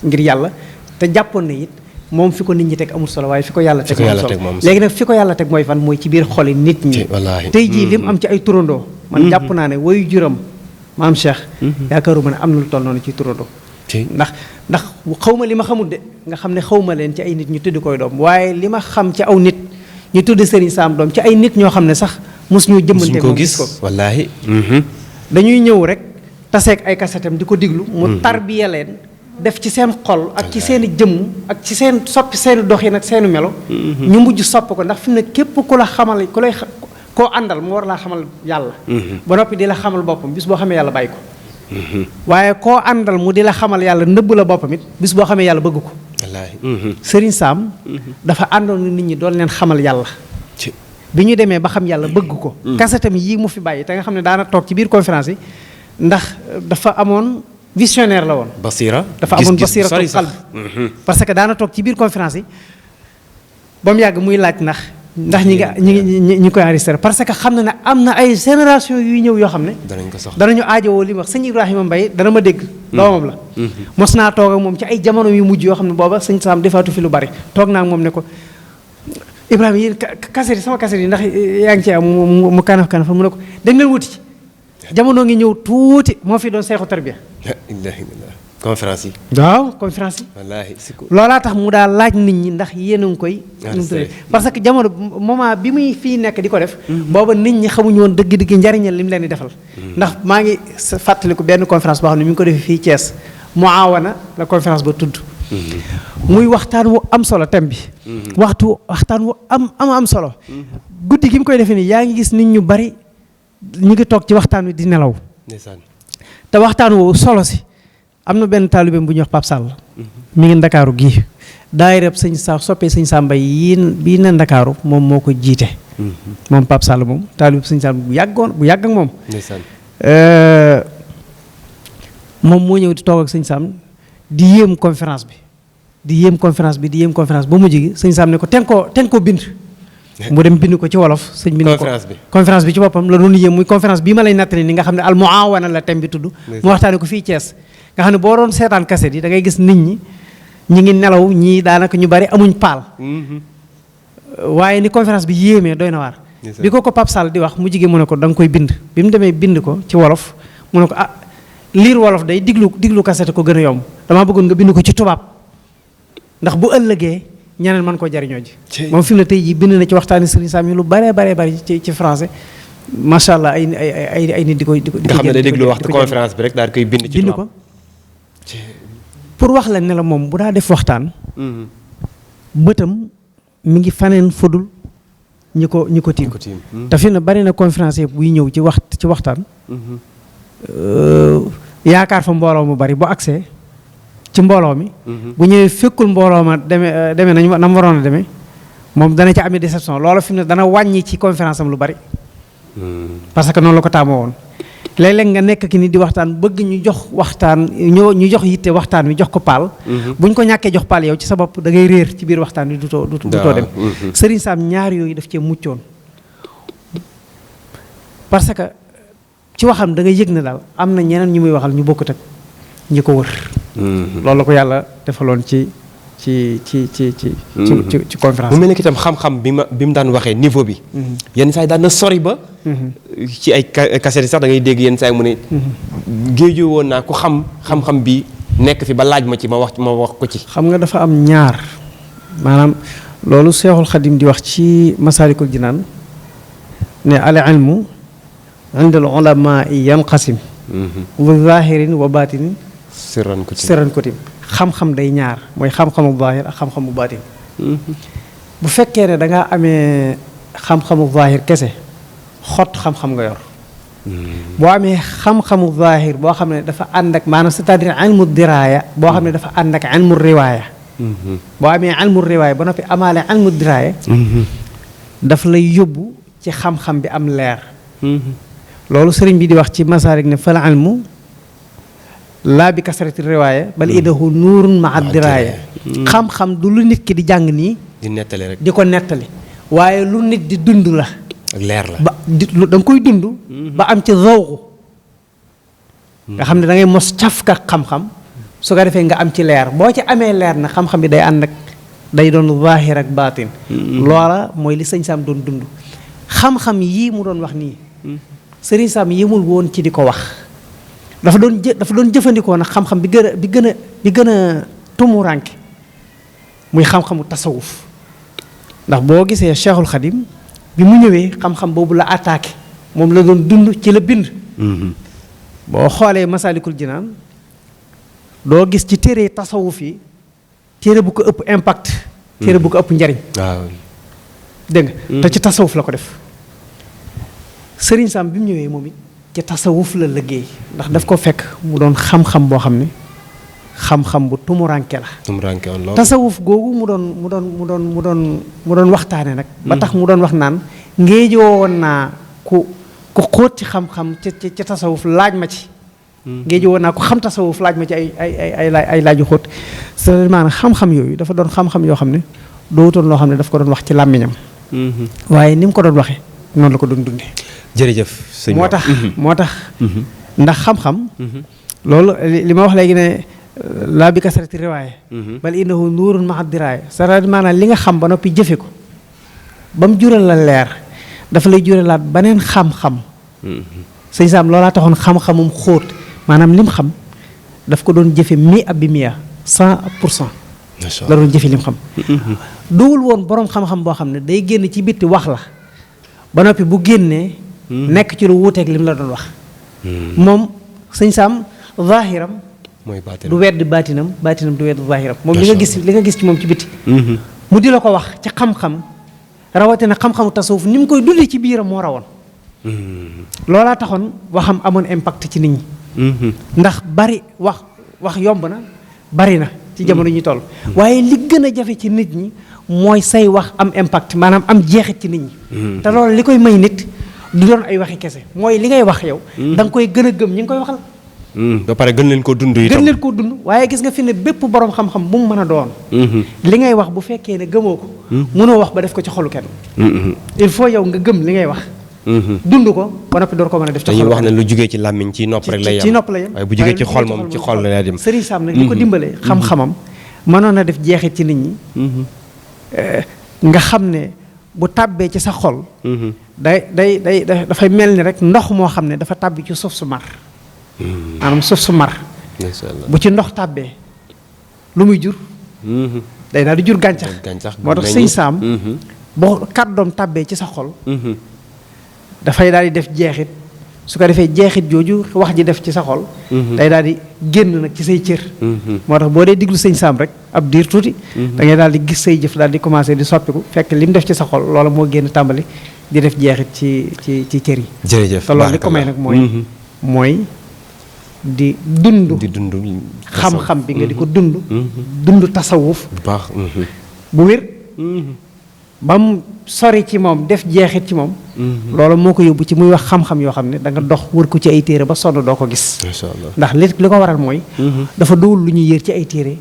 ngir yàlla te jàppoon na it moom fi ko nit ñi teg amul solo waaye fi ko yàlla teg amul solo léegi nag fi ko yàlla teg mooy fan mooy ci biir xoli nit ñi. tey jii li mu am ci ay turandoo. man jàpp naa ne wayu juram maam Cheikh. yaakaaruma ne am na lu toll noonu ci turandoo. ndax xaw ma li ma xamul de nga xam ne xaw ma leen ci ay nit ñu tudd koy doom waaye li ma xam ci aw nit ñu tudd Serigne Sam doom ci ay nit ñoo xam ne sax. mos ñu jëmmante moom gis ko wallaahi. dañuy ñëw rek taseeg ay kasetam di ko diglu. mu tarbiya leen def ci seen xol ak ci seen i jëmm ak ci seen soppi seen i doxin ak seen i melo. ñu mujj sopp ko ndax fi mu ne képp ku la xamal ku lay koo àndal mu war laa xamal yàlla. ba noppi di la xamal boppam bis boo xamee yàlla bàyyi ko. waaye koo àndal mu di la xamal yàlla nëbb la boppam it bis boo xamee yàlla bëgg ko. wallaahi. Serigne Sam dafa àndoon nit ñi doon leen xamal yàlla. bi ñu demee ba xam yàlla bëgg ko. kasetam yii mu fi bàyyi te nga xam ne daana toog ci biir conférence yi ndax dafa amoon visionnaire la woon. dafa amoon basiratul qalb parce que daana toog ci biir conférence yi ba mu yàgg muy laaj ndax ñi koy enregistré parce que xam na ne am na ay génération yuy ñëw yoo xam ne. danañu aajowoo li mu wax sëñ Ibrahima Mbaye dana ma dégg. doomam la. mos naa toog ak moom ci ay jamono yu mujj yoo xam ne booba sëñ Sam defaatu fi lu bari toog naa ak moom ne ko. Ibrahima yéen kaset yi sama kaset yi ndax yaa ngi ci am mu kanaf mu ne ko dañ leen wuti ci jamono ngi ñëw tuuti moo fi doon seexu tarbiya. conférence yi. waaw conférence yi. wallaahi loolaa tax mu daal laaj nit ñi ndax yéen a ngi koy. parce que jamono moment bi muy fii nekk di ko def. booba nit ñi xamuñu woon dëgg-dëgg njariñal li mu leen di defal. ndax maa ngi fàttaliku benn conférence boo xam ne mi ngi ko defee fii Thiès Muawana la conférence ba tudd. muy waxtaan wu am solo thème bi waxtaan wu am solo guddi gi mu koy defee nii yaa ngi gis nit ñu bari ñu ngi toog ci waxtaan wi di nelaw te waxtaan woowu solo si am na benn taalibeem bu ñuy wax Pape Sall mi ngi Ndakaaru gii daayira sëñ sa soppee sëñ Samba bii na Ndakaaru moom moo ko jiite moom Pape Sall moom taalibe sëñ Samba bu yàgg ak moom moom moo ñëw di toog ak sëñ Sam di yéem conférence bi ba mujj gi sëñ Sam ne ko ten koo bind mu dem bind ko ci wolof sëñ bind ko conférence bi ci boppam la doon yéem muy conférence bii ma lay nattali ni nga xam ne al muawana la thème bi tudd mu waxtaane ko fii Thiès nga xam ne boo doon seetaan kaset yi da ngay gis nit ñi ngi nelaw ñii daanaka ñu bari amuñ paal waaye ni conférence bi yéemee doy na waar bi ko Pape Sall di wax mu jigee mu ne ko da nga koy bind bi mu demee bind ko ci wolof mu ne ko liir wolof day diglu kaset ko gën a yomb damaa bëggoon nga bind ko ci tubaab ndax bu ëllëgee ñeneen mën koo jariñoo ji moom fi mu ne tey jii bind na ci waxtaani Serigne Sam yi lu bare ci français macha allah ay nit di ko nga xam ne day déglu waxtu conférence bi rek daal koy bind ci tubaab ko pour wax la ne la moom bu daa def waxtaan bëtam mi ngi faneen fudul ñi ko tiim te fi na bari na conférencier buy ñëw ci waxtaan yaakaar fa mbooloo mu bari bu accès ci mbooloo mi bu ñëwee fekkul mbooloo ma demee nañ na mu waroon a demee moom dana ci amee déception loolu fi mu ne dana wàññi ci conférence am lu bari parce que noonu la ko taamoo woon léeg-léeg nga nekk ki ni di waxtaan bëgg ñu jox waxtaan ñu jox yitte waxtaan wi jox ko paal buñ ko ñàkkee jox paal yow ci sa bopp da ngay réer ci biir waxtaan wi dutoo dem Serigne Sam ñaar yooyu daf cee muccoon parce que ci waxam da ngay yëg ne daal am na ñeneen ñu muy waxal ñu bokkut ak ñi ko wër loolu la ko yàlla defaloon ci conférence mu mel ne itam xam-xam bi mu daan waxee niveau bi yenn saa yi daan na sori ba ci ay kaset yi sax da ngay dégg yenn saa yi mu ne géejoo woon naa ku xam-xam bi nekk fi ba laaj ma ci ma wax ko ci xam nga dafa am ñaar maanaam loolu Seexul Xadim di wax ci Masaalikul Jinaan ne al ilmu inda al ulama yanqasim wa zahirin wa batinin sirran kutim xam-xam day ñaar mooy xam-xamu zaahir ak xam-xamu baatin bu fekkee ne da ngaa amee xam-xamu zaahir kese xott xam-xam nga yor boo amee xam-xamu zaahir boo xam ne dafa ànd ak maanaam c'est-à-dire ilmu diraaya boo xam ne dafa ànd ak ilmu riwaaya boo amee ilmu riwaaya ba noppi amaale ilmu diraaya daf lay yóbbu ci xam-xam bi am leer loolu sëriñ bi di wax ci masaarik ne fal ilmu laa bi kasarati riwaaya bal idahu nuurun ma diraaya xam-xam du lu nit ki di jàng nii di nettali rek di ko nettali waaye lu nit di dund la ak leer la ba da nga koy dund ba am ci zawqu nga xam ne da ngay mos cafka xam-xam su ko defee nga am ci leer boo ci amee leer na xam-xam bi day ànd ak day doon zaahir ak baatin loola mooy li sëñ Sam doon dund xam-xam yii mu doon wax nii sëriñ Sam yemul woon ci di ko wax dafa doon jëfandikoo nag xam-xam bi gën a tumuranke muy xam-xamu tasawuf ndax boo gisee Cheikhul Khadim bi mu ñëwee xam-xam boobu la attaqué moom la doon dund ci la bind boo xoolee Masaalikul Jinaan doo gis ci téere tasawuf yi téere bu ko ëpp impact téere bu ko ëpp njariñ dégg nga te ci tasawuf la ko def sëriñ Sam bi mu ñëwee moom it ci tasawuf la liggéey ndax daf ko fekk mu doon xam-xam boo xam ne xam-xam bu tumuranke la tasawuf googu mu doon waxtaane nag ba tax mu doon wax naan ngéejoo woon naa ku xóot ci xam-xam ci tasawuf laaj ma ci ngéejoo woon naa ku xam tasawuf laaj ma ci ay laaju xóot c'est maanaam xam-xam yooyu dafa doon xam-xam yoo xam ne dootoon loo xam ne daf ko doon wax ci làmmiñam waaye ni mu ko doon waxee noonu la ko doon dundee jërëjëf sëñ moo tax ndax xam-xam loolu li ma wax léegi ne laa bi kasarati riwaaya bal innahu nuurun ma'a diraaya c'est-à-dire maanaam li nga xam ba noppi jëfe ko ba mu jural la leer dafa lay juralaat beneen xam-xam sëñ Sam loolaa taxoon xam-xamum xóot maanaam lim xam daf ko doon jëfe 100% la doon jëfe lim xam duwul woon boroom xam-xam boo xam ne day génn ci bitti wax la ba noppi bu génnee nekk ci lu wuuteeg lim la doon wax moom sëñ Sam zahiram mooy baatinam du wedd baatinam du wedd zaahiram moom li nga gis ci moom ci biti mu di la ko wax ci xam-xam rawatina xam-xamu tasawuf ni mu koy dulli ci biiram moo rawoon loolaa taxoon waxam amoon impact ci nit ñi ndax bari wax yomb na bari na ci jamono ñi toll waaye li gën a jafe ci nit ñi mooy say wax am impact maanaam am jeexit ci nit ñi te loolu li koy may nit du doon ay waxi kese mooy li ngay wax yow da nga koy gën a gëm ñi ngi koy waxal ba pare gën leen koo dund itam gën leen koo dund waaye gis nga fi ne bépp borom xam-xam bu mu mën a doon li ngay wax bu fekkee ne gëmoo ko mënoo wax ba def ko ci xolu kenn il faut yow nga gëm li ngay wax dund ko ba noppi door ko mën a def ci xol dañuy wax ne lu jugee ci làmmiñ ci nopp rek lay yem ci nopp la yem waaye bu jugee ci xol moom ci xol la dem Serigne Sam nag li ko dimbalee xam-xamam mënoon a def jeexit ci nit ñi nga xam ne bu tàbbee ci sa xol dafay mel ni rek ndox moo xam ne dafa tàbbi ci suuf su mar maanaam suuf su mar bu ci ndox tàbbee lu muy jur day daal di jur gàncax moo tax Serigne Sam boo kàddoom tàbbee ci sa xol dafay daal di def jeexit su ko defee jeexit jooju wax ji def ci sa xol day daal di génn nag ci say cër moo tax boo dee diglu Sëñ Sam rek ab diir tuuti da ngay daal di gis say jëf daal di commencé di soppiku fekk li mu def ci sa xol loola moo génn tàmbali di def jeexit ci cër yi jërëjëf te loolu li ko may nag mooy di dund xam-xam bi nga di ko dund tasawuf bu baax bu wér ba mu sori ci moom def jeexit ci moom loolu moo ko yóbbu ci muy wax xam-xam yoo xam ne da nga dox wër ko ci ay téere ba sonn doo ko gis ndax li ko waral mooy dafa dowul lu ñuy yër ci ay téere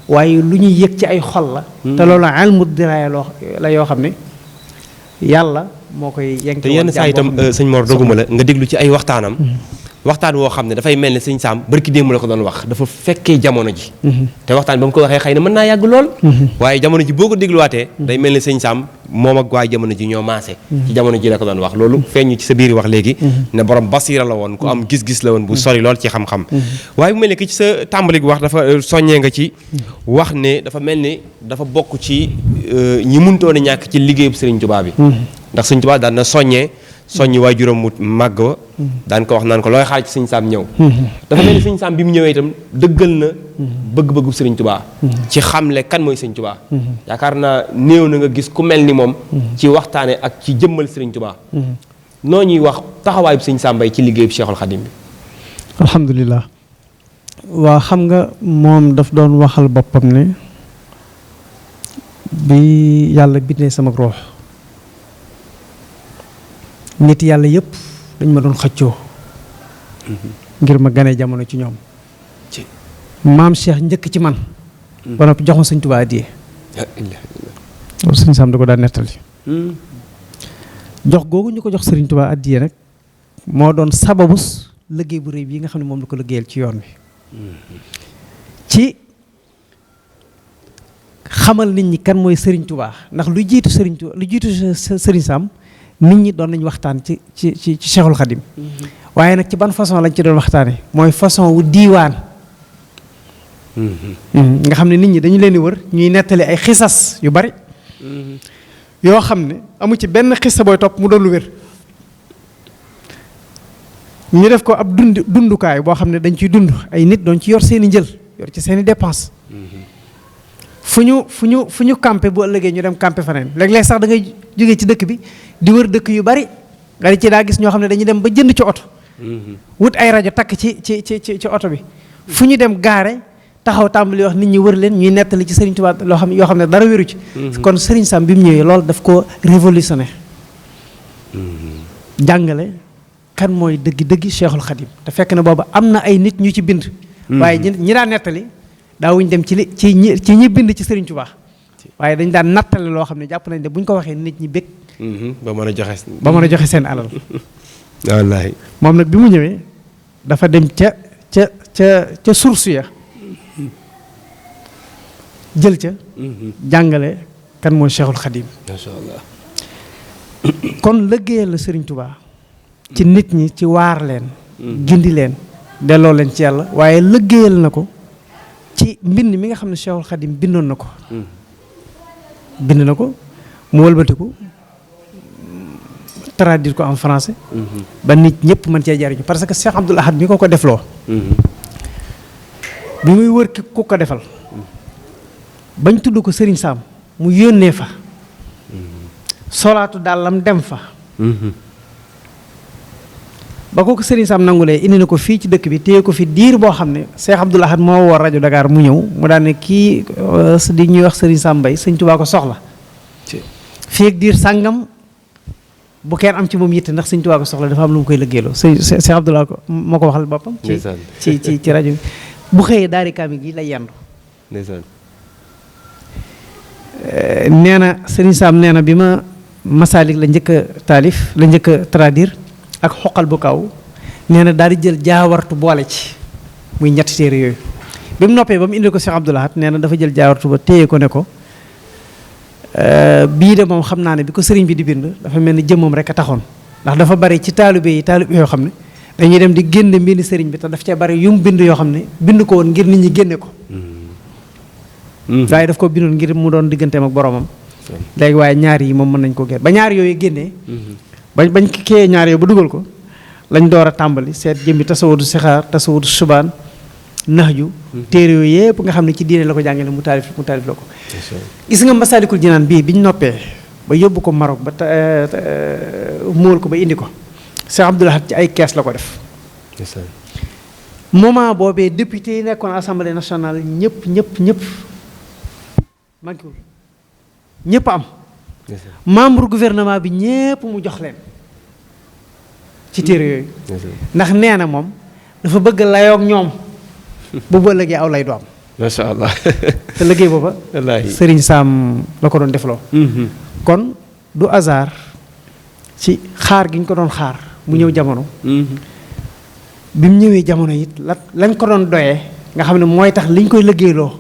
waaye lu ñuy yëg ci ay xol la te loolu ilmu diraaya la yoo xam ne yàlla moo koy yenk te yenn saa itam sëñ Mor doguma la nga déglu ci ay waxtaanam waxtaan woo xam ne dafay mel ne sëñ Sam barki démb la ko doon wax dafa fekkee jamono ji te waxtaan ba mu ko waxee xëy na mën naa yàgg lool waaye jamono ji boo ko dégluwaatee day mel ne sëñ Sam moom ak waaye jamono ji ñoo maase ci jamono ji la ko doon wax loolu feeñ ci sa biir wax léegi ne borom basiira la woon ku am gis-gis la woon bu sori lool ci xam-xam waaye bu mel ne ki ci sa tàmbali wax dafa soññee nga ci wax ne dafa mel ni dafa bokk ci ñi mënutoon a ñàkk ci liggéeyub Sëriñ Tuubaa bi ndax Sëriñ Tuubaa daan na soññi waajuram mu màgg wa daan ko wax naan ko looy xaar ci Sëñ Sam ñëw dafa mel ni Sëñ Sam bi mu ñëwee itam dëggal na bëgg-bëggu Sëriñ Tuubaa ci xamle kan mooy Sëñ Tuubaa yaakaar naa néew na nga gis ku mel ni moom ci waxtaane ak ci jëmmal Sëriñ Tuubaa noo ñuy wax taxawaayu Sëñ Sam Mbaye ci liggéeyu Cheikhul Khadim bi alhamdulilah waa xam nga moom daf doon waxal boppam ne bi yàlla bindee sama ruux nit yàlla yëpp dañ ma doon xëccoo ngir ma gane jamono ci ñoom maam Cheikh njëkk ci man ba noppi jox ma Sëñ Tuubaa addiye loolu Sëñ Sam da ko daan nettali jox googu ñu ko jox Sëriñ Tuubaa addiye nag moo doon sababus liggéey bu rëy bii nga xam ne moom la ko liggéeyal ci yoon wi ci xamal nit ñi kan mooy Sëriñ Tuubaa ndax lu jiitu Sëriñ Sam nit ñi doon nañu waxtaan ci Cheikhul Khadim waaye nag ci ban façon lañ ci doon waxtaane mooy façon wu diiwaan nga xam ne nit ñi dañu leen di wër ñuy nettali ay xisas yu bari yoo xam ne amu ci benn xissa booy topp mu doon lu wér ñu def ko ab dundukaay boo xam ne dañ ciy dund ay nit doon ci yor seeni njël yor ci seeni dépense fu ñu campé bu ëllëgee ñu dem campé faneen léeg-léeg sax da ngay jógee ci dëkk bi di wër dëkk yu bari nga di ci daa gis ñoo xam ne dañuy dem ba jënd ci oto wut ay rajo takk ci oto bi fu ñu dem gaare taxaw tàmbali wax nit ñi wër leen ñuy nettali ci Serigne Touba yoo xam ne dara wéru ci kon Serigne Sam bi mu ñëwee loolu daf ko révolutionné jàngale kan mooy dëggi Cheikhul Khadim te fekk na booba am na ay nit ñu ci bind waaye ñi daan nettali daawuñ dem ci ñi bind ci Serigne Touba waaye dañ daan nattale loo xam ne jàpp nañ ne bu ñu ko waxee nit ñi bég ba mën a joxe seen alal wallaahi moom nag bi mu ñëwee dafa dem ca source ya jël ca jàngale kan mooy Cheikhul Khadim masha Allah kon liggéeyal la Serigne Touba ci nit ñi ci waar leen gindi leen delloo leen ci yàlla waaye liggéeyal na ko ci mbind mi nga xam ne Cheikhul Khadim bindoon na ko bind na ko mu wëlbatiku traduire ko en français ba nit ñëpp mën cee jariñu parce que Cheikh Abdoul Ahad mi ko defloo bi muy wër ku ko defal bañ tudd ko Serigne Sam mu yónnee fa solaatu dàllam dem fa ba ko Serigne Sam nangulee indi na ko fii ci dëkk bi téye ko fi diir boo xam ne Cheikh Abdoul Ahad moo woo rajo Dakar mu ñëw mu daan ne kii di ñuy wax Serigne Sam Mbaye Sëñ Tuubaa ko soxla fii ak diir sàngam bu kenn am ci moom yitte ndax Sëñ Tuubaa ko soxla dafa am lu mu koy liggéeyloo Cheikh Abdoul Ahad moo ko waxal boppam ci rajo bi bu xëyee daari kaamil gi lay yendu nee na Serigne Sam nee na bi ma Masalik la njëkk a taalif la njëkk a traduire ak xoqal bu kaw nee na daal di jël jaawartu boole ci muy ñetti téere yooyu bi mu noppee ba mu indi ko Cheikh Abdoul Ahad nee na dafa jël jaawartu ba téye ko ne ko bii de moom xam naa ne bi ko sëriñ bi di bind dafa mel ni jëmmam rek a taxoon ndax dafa bari ci taalibe yoo xam ne dañuy dem di génne mbind sëriñ bi te daf cee bari yu mu bind yoo xam ne bind ko woon ngir nit ñi génne ko waaye daf ko bindoon ngir mu doon digganteem ak boromam léegi waaye ñaar yi moom mën nañ ko génne ba ñaar yooyu génnee bañ kee ñaar yooyu ba dugal ko lañ door a tàmbali seet jëmbi tasawudu sixaar tasawudu subaan naxju téere yooyu yëpp nga xam ne ci diine la ko jàngale mu taalif la ko gis nga Masaalikul Jinaan bii biñ noppee ba yóbbu ko Maroc ba móol ko ba indi ko Cheikh Abdoul Ahad ci ay kees la ko def moment boobee député yi nekkoon assemblée nationale ñëpp manquéwul ñëpp am membre gouvernement bi ñëpp mu jox leen ci téere yooyu ndax nee na moom dafa bëgg layoog ñoom bu ba léegi aw lay do am macha allah te liggéey booba Serigne Sam la ko doon defloo kon du hasard ci xaar gi ñu ko doon xaar mu ñëw jamono bi mu ñëwee jamono it lañ ko doon doyee nga xam ne mooy tax liñ koy liggéeyloo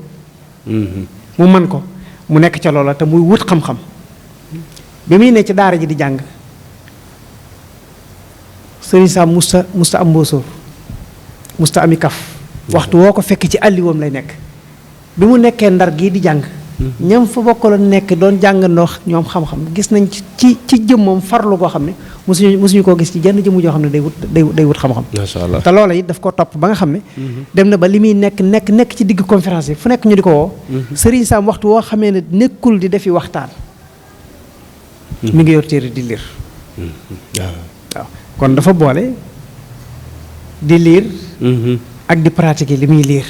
mu mën ko mu nekk ca loola te muy wut xam-xam bi muy ne ci daara ji di jàng Serigne Sam musta am mbóosóor musta ami kaf waxtu woo ko fekk ci àlliwoom lay nekk bi mu nekkee Ndar gii di jàng ñam fa bokkaloon nekk doon jàngandoo ñoom xam-xam gis nañ ci jëmmam farlu koo xam ne musuñu koo gis ci jenn jëmm joo xam ne day wut xam-xam macha allah te loola it daf ko topp ba nga xam ne dem na ba li muy nekk ci digg conférence yi fu nekk ñu di ko woo Serigne Sam waxtu woo xamee ne nekkul di defi waxtaan mi ngi yor téere di liir waaw kon dafa boole di liir ak di pratiquer li muy liir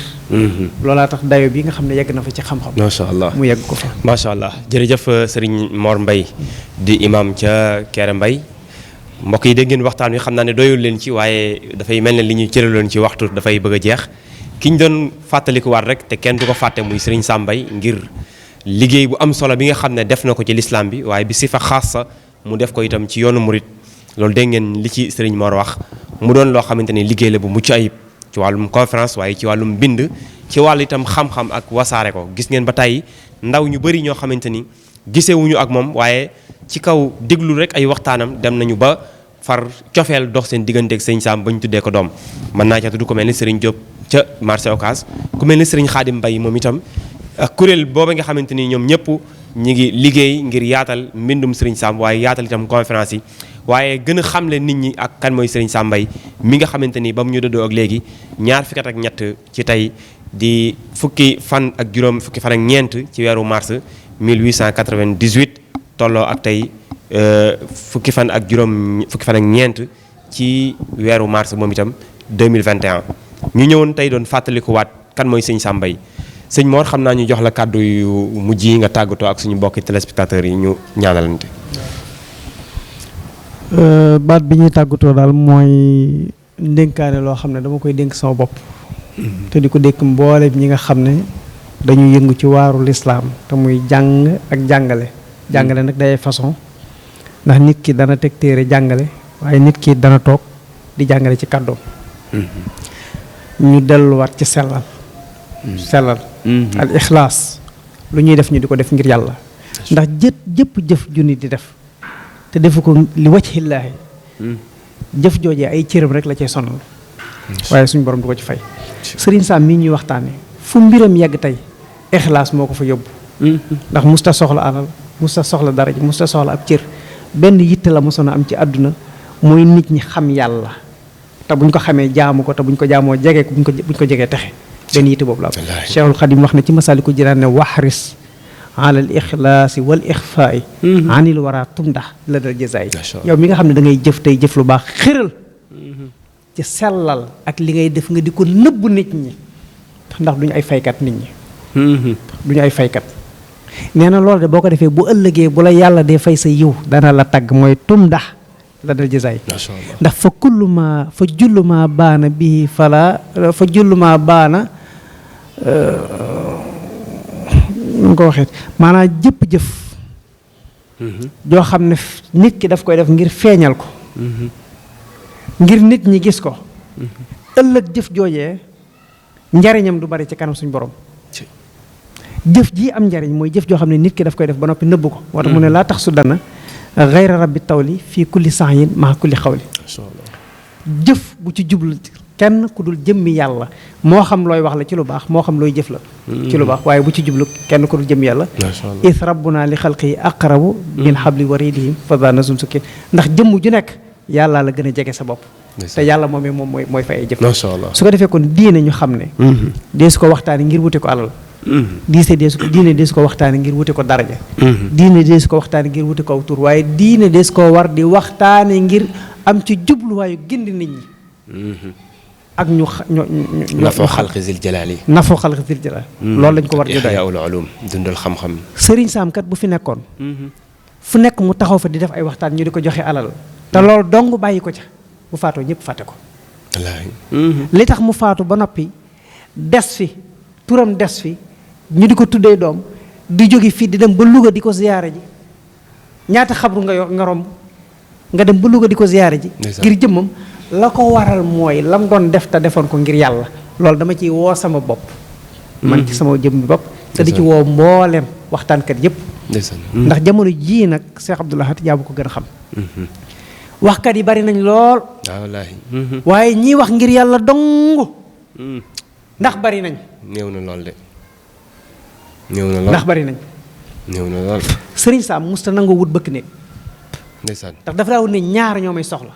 loolaa tax dayo bi nga xam ne yegg na fa ci xam-xam macha allah mu yegg ko fa macha allah jërëjëf Serigne Mor Mbaye di imam ca Kéré Mbaye mbokk yi dégg ngeen waxtaan wi xam naa ne doyul leen ci waaye dafay mel ne li ñu cëraloon ci waxtu dafay bëgg a jeex ki ñu doon fàttalikuwaat rek te kenn du ko fàtte muy Serigne Sam Mbaye ngir liggéey bu am solo bi nga xam ne def na ko ci lislaam bi waaye bi si fa xaas sa mu def ko itam ci yoonu murit loolu dégg ngeen li ci Serigne Mor wax mu doon loo xamante ne liggéey la bu mucc ayib ci wàllum conférence waaye ci wàllum bind ci wàllu itam xam-xam ak wasaare ko gis ngeen ba tey ndaw ñu bëri ñoo xamante ni gisewuñu ak moom waaye ci kaw déglu rek ay waxtaanam dem nañu ba far cofeel dox seen digganteeg sëñ Sam ba ñu tuddee ko doom mën naa ca tudd ko mel ni Serigne Diop ca marché Ocass ku mel ni Serigne Khadim Mbaye moom itam ak kuréel booba nga xamante ni ñoom ñëpp ñi ngi liggéey ngir yaatal mbindum Serigne Sam waaye yaatal itam conférence yi waaye gën a xamle nit ñi ak kan mooy Serigne Sam Mbaye mi nga xamante ni ba mu ñu dëddoo ak léegi ñaar fukki at ak ñett ci tey di fukki fan ak ñeent ci weeru mars 1898 tolloo ak tey fukki fan ak ñeent ci weeru mars moom itam 2021 ñu ñëwoon tey doon fàttalikuwaat kan mooy sëñ Sam Mbaye sëñ Mor xam naa ñu jox la kàddu yu mujj yi nga tàggatoo ak suñu mbokki téléspectateurs yi ñu ñaanalante. baat bi ñuy tàggatoo daal mooy ndénkaane loo xam ne dama koy dénk sama bopp te di ko dénk mboole ñi nga xam ne dañuy yëngu ci waaru lislaam te muy jàng ak jàngale nag day façon ndax nit ki dana teg téere jàngale waaye nit ki dana toog di jàngale ci kàddoom ñu delluwaat ci sellal al ixlaas lu ñuy def ñu di ko def ngir yàlla ndax jëpp jëf ju nit di def te defu ko li wajhillaahi jëf joojee ay cëram rek la cay sonal waaye suñu borom du ko ci fay Serigne Sam mii ñuy waxtaane fu mbiram yegg tey ixlaas moo ko fa yóbbu ndax musta soxla alal musta soxla daraja musta soxla ab cër benn yitte la mosoon a am ci àdduna mooy nit ñi xam yàlla te buñ ko xamee jaamu ko te buñ ko jaamoo jege ko buñ ko jegee texe benn yitte boobu la am. Cheikhul Khadim wax na ci Masaalikul Jinaan ne waxris ala al ixlaasi wal ixfaay anil wara tumdax la dal jazaay. yow mi nga xam ne da ngay jëf tey jëf lu baax xëral ci sellal ak li ngay def nga di ko nëbb nit ñi ndax duñu ay faykat nit ñi. duñu ay faykat. nee na loolu de boo ko defee bu ëllëgee bu la yàlla dee fay sa yiw dana la tagg mooy tumdax la dal jazaay. ndax fa kullu ma fa jullu ma baana bii fala fa jullu ma baana nu nga ko waxee maanaam jëpp jëf joo xam ne nit ki daf koy def ngir feeñal ko ngir nit ñi gis ko ëllëg jëf joojee njariñam du bari ci kanam suñ borom. jëf ji am njariñ mooy jëf joo xam ne nit ki daf koy def ba noppi nëbb ko. moo tax mu ne laa tax su dana gayra rabbi tawli fii kulli sa'yin maa kulli xawli. jëf bu ci jublu kenn ku dul jëmmi yàlla moo xam looy wax la ci lu baax moo xam looy jëf la ci lu baax waaye bu ci jublu kenn ku dul jëmmi yàlla. is rabbuna li xalqi aqrabu min habli waridihim fa za nazum sukkin ndax jëmm ju nekk yàlla la gën a jege sa bopp. te yàlla moom mooy fay ay jëf. su ko defee kon diine ñu xam ne. dee su ko waxtaanee ngir wute ko alal. diine dee su ko waxtaanee ngir wute ko daraja. diine dee su ko waxtaanee ngir wute ko aw tur waaye diine dee su ko war di waxtaanee ngir am ci jubluwaayu gindi nit ñi. ak ñu nafoo xalqi zil jalaali. nafoo xalqi zil jalaali. loolu lañ ko war di doy ihyaa'ul ulum dundal xam-xam. Sëriñ Saam kat bu fi nekkoon. fu nekk mu taxaw fa di def ay waxtaan ñu di ko joxe alal. te loolu dong bàyyi ko ca bu faatoo ñëpp fàtte ko. li tax mu faatu ba noppi des fi turam des fi ñu di ko tuddee doom di jóge fii di dem ba Louga di ko ziyaare ji ñaata xabru nga romb nga dem ba Louga di ko ziyaare ji. ngir jëmmam la ko waral mooy lam doon def te defoon ko ngir yàlla loolu dama ciy woo sama bopp. man ci sama jëmmi bopp. te di ci woo mboolem waxtaankat yëpp. ndax jamono jii nag Cheikh Abdoul Ahad yaa ko gën a xam. waxkat yi bari nañ lool. waaye ñii wax ngir yàlla dong. ndax bari nañ. néew na lool de. néew na lool ndax bari nañ. néew na lool. Sëriñ Saam musta nangoo wut bëkk néeg. ndeysaan ndax dafa daa wut ne ñaar ñoo may soxla.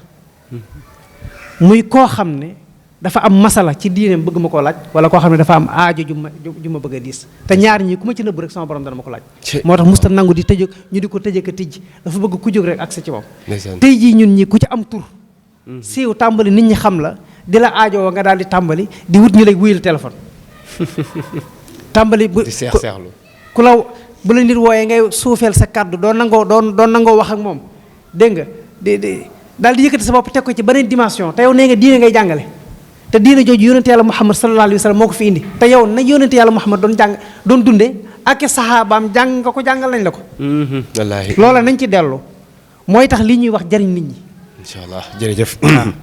muy koo xam ne dafa am masala ci diineem bëgg ma koo laaj wala koo xam ne dafa am aajo ju ma bëgg a diis te ñaar ñi ku ma ci nëbb rek sama borom dana ma ko laaj. moo tax musta nangu di tëjëg ñu di ko tëjëk a tijj dafa bëgg ku jóg rek accès ci moom. tey jii ñun ñi ku ci am tur. siiw tàmbali nit ñi xam la di la aajowoo nga daal di tàmbali di wut ñu lay wuyul téléphone. tàmbali bu di seexlu ku la bu la nit wooyee ngay suufeel sa kàddu doon nangoo wax ak moom dégg nga di daal di yëkkati sa bopp teg ko ci beneen dimension te yow nee nga diine ngay jàngale te diine jooju yónnente yàlla Muhammad sallallahu alayhi wa sallam moo ko fi indi te yow na yónnente yàlla Muhammad doon dunde ak saxaabaam jàng nga ko jàngal nañ la ko. wallaahi loola nañ ci dellu mooy tax li ñuy wax jariñ nit ñi. incha allah jërëjëf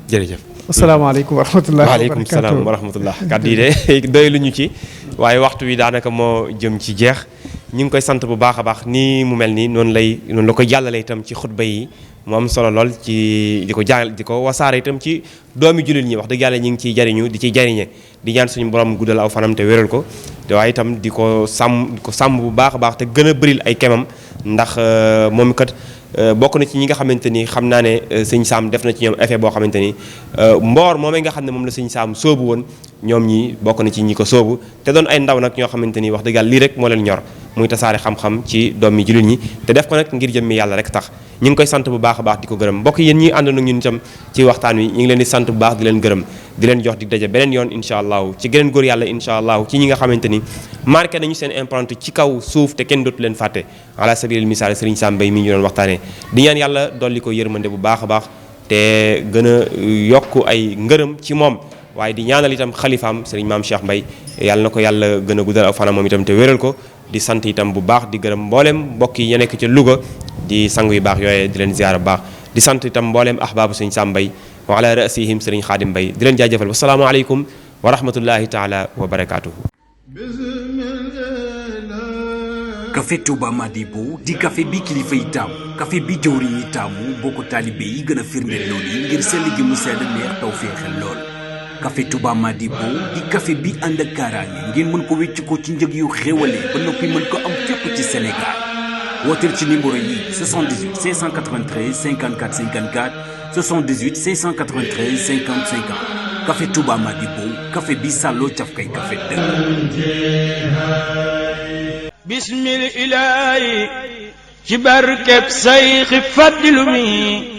jërëjëf. asalaamaaleykum wa rahmatulah. waaleykum salaam wa rahmatulah. kàddu yi de doy lu ñu ci waaye waxtu wi daanaka moo jëm ci jeex ñu ngi koy sant bu baax a baax nii mu mel nii noonu la koy jàllale itam ci xutba yi. mu am solo lool ci di ko jàng di ko wasaare itam ci doomi jullit ñi wax dëgg yàlla ñu ngi ciy jariñu di ciy jariñe di ñaan suñu borom guddal aw fanam te wéral ko te waaye itam di ko sàmm bu baax a baax te gën a bëril ay kemam ndax moom kat bokk na ci ñi nga xamante ni xam naa ne sëñ Saam def na ci ñoom effet boo xamante ni mboor moomee nga xam ne moom la sëñ Saam sóobu woon ñoom ñi bokk na ci ñi ko sóobu te doon ay ndaw nag ñoo xamante ni wax dëgg yàlla lii rek moo leen ñor muy tasaare xam-xam ci doomi jullit ñi te def ko nag ngir jëmmi yàlla rek tax ñu ngi koy sant bu baax a baax di ko gërëm mbokk yéen ñi àndoon ak ñun itam ci waxtaan wi ñu ngi leen di sant bu baax di leen gërëm di leen jox di daje beneen yoon incha allahu ci geneen góor yàlla incha allahu ci ñi nga xamante ni marqué nañu seen empreinte ci kaw suuf te kenn dootu leen fàtte ala sabilil misaal Serigne Sam Mbaye mi ñu doon waxtaanee di ñaan yàlla dolli ko yërmande bu baax a baax te gën a yokk ay ngërëm ci moom waaye di ñaanal itam xalifaam Serigne Maam Cheikh Mbaye yàlla na ko yàlla gën a guddal aw fanam moom itam te wéral ko di sant itam bu baax di gërëm mboolem mbokk yi nekk ca Louga di sang yu baax yooyee di leen ziyaara bu baax di sant itam mboolem ahbaabu Serigne Sam Mbaye wa ala rasihim Serigne Khadim Mbaye di leen jaajëfal wassalaamu aleykum wa rahmatullahi taala wa barakaatuhu. café Touba Madibo di café bi kilifa yi taamu café bi jëwriñ yi taamu boo ko taalibe yi gën a firndeel loolu yi ngir sell gi mu sedd neex taw féexel lool café Touba Madibo di café bi ànd ak kaaraange ngeen mën ko wécc ko ci njëg yu xéwale ba noppi mën ko am fépp ci Sénégal wooteel ci numéro yi 78 593 54 54 78 593 50 50 café Touba Madibo café bi sàlloo cafkay café dëgg. bismil ilaahi ci barkeb sayxi faddilu mi.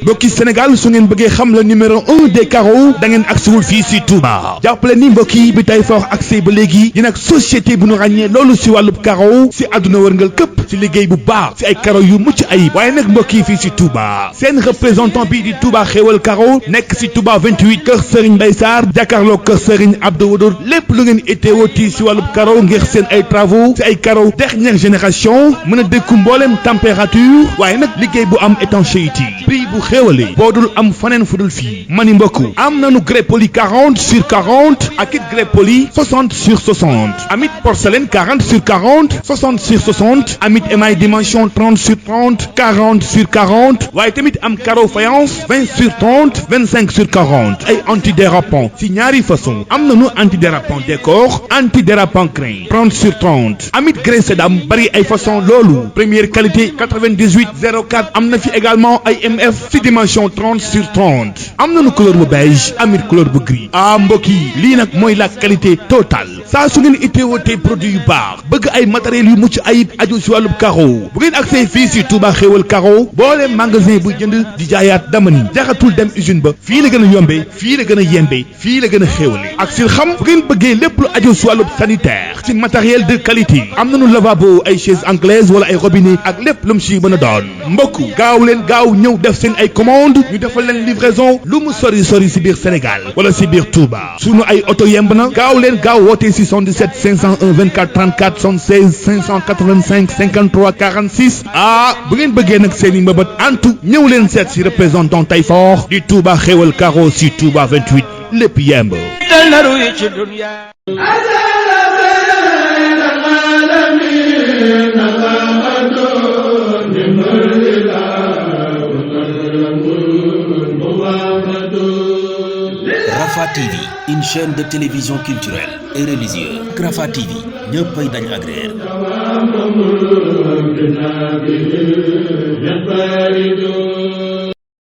mbokki Sénégal su ngeen bëggee xam la numéro 1 des carreaux da ngeen agsiwul fii si Touba jàppale ni mbokk yi bi tay fort accès ba léegi di nag société bu nu ràññee loolu si wàllub carreau si àdduna wërngal këpp si liggéey bu baax si ay carreau yu mucc ayib waaye nag mbokk yi fii si Touba seen représentant bi di Touba xéewal carreau nekk si Touba 28 kër Serigne Mbaye Sarr jàkkaarloo kër Serigne Abdou Wadour lépp lu ngeen itteewooti si wàllub carreau ngir seen ay travaux si ay carreau dernière génération mën a dékku mbooleem température waaye nag liggéey bu am étanchéité prix bu xéewale boo dul am faneen fu dul fii mani mbokk am nanu grès poli 40 sur 40 ak it grès poli 60 sur 60 amit porcelaine 40 sur 40 60 sur 60 amit émail dimension 30 sur 30 40 sur 40 waaye tamit am carreau faïence 20 sur 30 25 sur 40 ay antidérapant si ñaari façon am nanu antidérapant décor antidérapant crin 30 sur 30 amit grès sédam bari ay façon loolu première qualité 98 04 am na fi également ay MF si dimension 30 sur 30 am nañu couleur bu beige amit couleur bu gris mbokk yi lii nag mooy la qualité totale saa su ngeen itteewatee produit yu baax bëgg ay matériels yu mucc ayib aju si wàllub carreau bu ngeen accès fii si Touba xéewal carreau boole magasin bu jënd di jaayaat dama ni jaxatul dem usine ba fii la gën a yombee fii la gën a yembee fii la gën a xéewale ak si xam bu ngeen bëggee lépp lu aju si wàllub sanitaire si matériel de qualité am nañu lavabo ay chaise anglaise wala ay robinet ak lépp lu mu si mën a doon mbokk gaaw leen gaaw ñëw def seen ay commande ñu defal leen livraison lu mu sori sori si biir Sénégal wala si biir Touba sunu ay oto yemb na gaaw leen gaaw woote si 77 501 24 34 76 585 53 46 bu ngeen bëggee nag seen i mbëbët antu ñëw leen seet si représentant Tayfort di Touba xéewal carreau si Touba 28 lépp yemb. Rafah TV, une chaîne de télévision culturelle et religieuse. Rafah TV, ñëppay dañ agréer.